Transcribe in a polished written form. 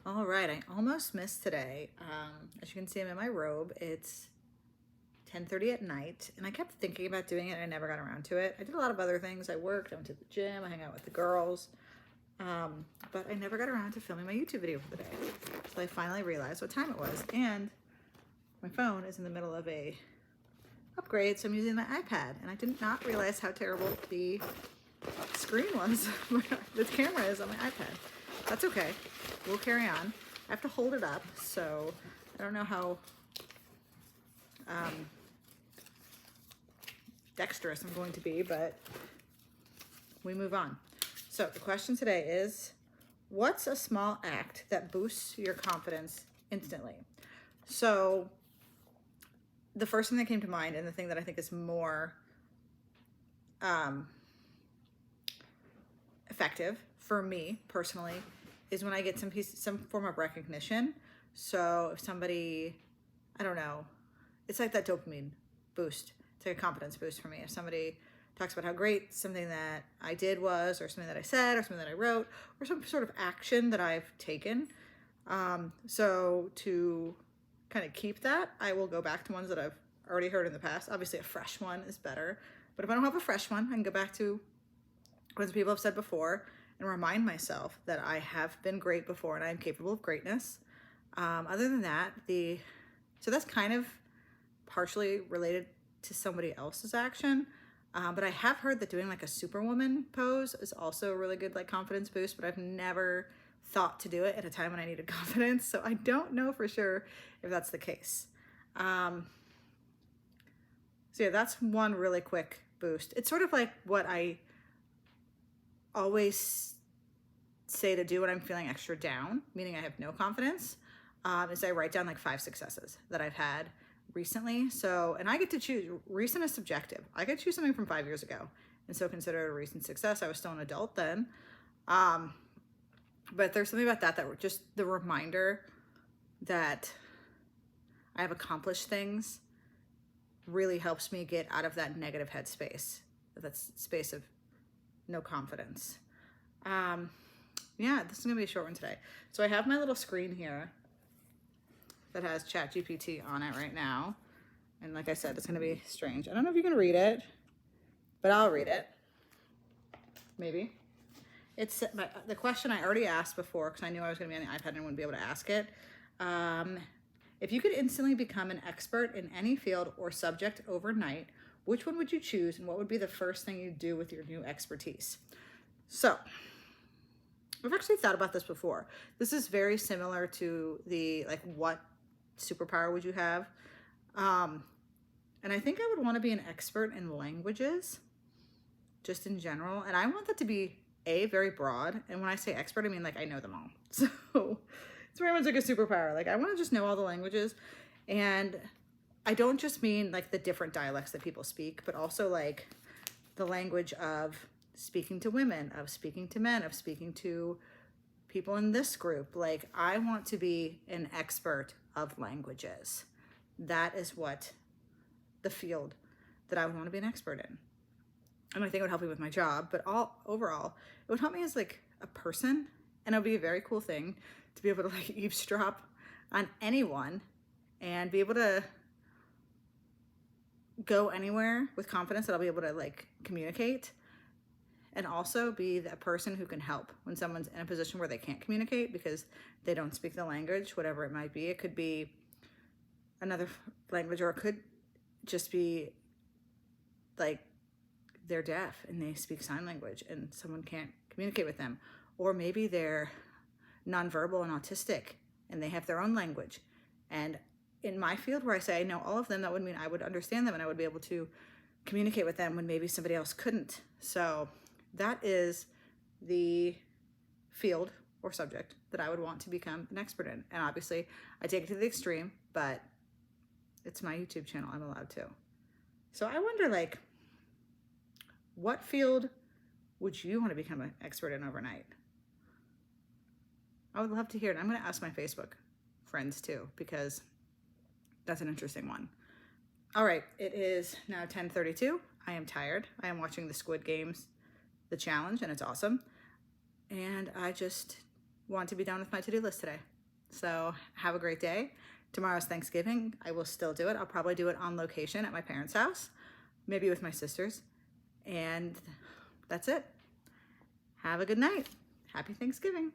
All right, I almost missed today. As you can see, I'm in my robe. It's 10:30 at night, and I kept thinking about doing it, and I never got around to it. I did a lot of other things. I worked, I went to the gym, I hung out with the girls, but I never got around to filming my YouTube video for the day. So I finally realized what time it was, and my phone is in the middle of a upgrade, so I'm using my iPad, and I did not realize how terrible the screen was. The camera is on my iPad. That's okay. We'll carry on. I have to hold it up, so I don't know how dexterous I'm going to be, but we move on. So the question today is, what's a small act that boosts your confidence instantly? So the first thing that came to mind, and the thing that I think is more effective for me personally, is when I get some form of recognition. So if somebody, I don't know, it's like that dopamine boost. It's like a confidence boost for me. If somebody talks about how great something that I did was, or something that I said, or something that I wrote, or some sort of action that I've taken. So to kind of keep that, I will go back to ones that I've already heard in the past. Obviously a fresh one is better, but if I don't have a fresh one, I can go back to what people have said before and remind myself that I have been great before and I am capable of greatness. Other than that, so that's kind of partially related to somebody else's action. But I have heard that doing like a superwoman pose is also a really good like confidence boost, but I've never thought to do it at a time when I needed confidence. So I don't know for sure if that's the case. So yeah, that's one really quick boost. It's sort of like what I always say to do when I'm feeling extra down, meaning I have no confidence, is I write down like 5 successes that I've had recently. So, and I get to choose. Recent is subjective. I could choose something from 5 years ago and so consider it a recent success. I was still an adult then. But there's something about that were just the reminder that I have accomplished things really helps me get out of that negative headspace, that space of no confidence. Yeah, this is gonna be a short one today. So I have my little screen here that has ChatGPT on it right now. And like I said, it's gonna be strange. I don't know if you can read it, but I'll read it. Maybe. It's the question I already asked before because I knew I was gonna be on the iPad and I wouldn't be able to ask it. If you could instantly become an expert in any field or subject overnight, which one would you choose and what would be the first thing you'd do with your new expertise? So, I've actually thought about this before. This is very similar to the, like, what superpower would you have? And I think I would want to be an expert in languages, just in general. And I want that to be, very broad. And when I say expert, I mean, like, I know them all. So it's very much like a superpower. Like, I want to just know all the languages. And I don't just mean, like, the different dialects that people speak, but also, like, the language of speaking to women, of speaking to men, of speaking to people in this group. Like, I want to be an expert of languages. That is what the field that I would want to be an expert in. And I think it would help me with my job, but overall, it would help me as like a person, and it would be a very cool thing to be able to like eavesdrop on anyone and be able to go anywhere with confidence that I'll be able to like communicate, and also be the person who can help when someone's in a position where they can't communicate because they don't speak the language, whatever it might be. It could be another language, or it could just be like they're deaf and they speak sign language and someone can't communicate with them. Or maybe they're nonverbal and autistic and they have their own language. And in my field where I say I know all of them, that would mean I would understand them and I would be able to communicate with them when maybe somebody else couldn't. So that is the field or subject that I would want to become an expert in. And obviously I take it to the extreme, but it's my YouTube channel, I'm allowed to. So I wonder, like, what field would you want to become an expert in overnight? I would love to hear it. I'm going to ask my Facebook friends too, because that's an interesting one. All right, it is now 10:32. I am tired. I am watching the Squid Games, the challenge, and it's awesome. And I just want to be done with my to-do list today. So have a great day. Tomorrow's Thanksgiving. I will still do it. I'll probably do it on location at my parents' house, maybe with my sisters. And that's it. Have a good night. Happy Thanksgiving.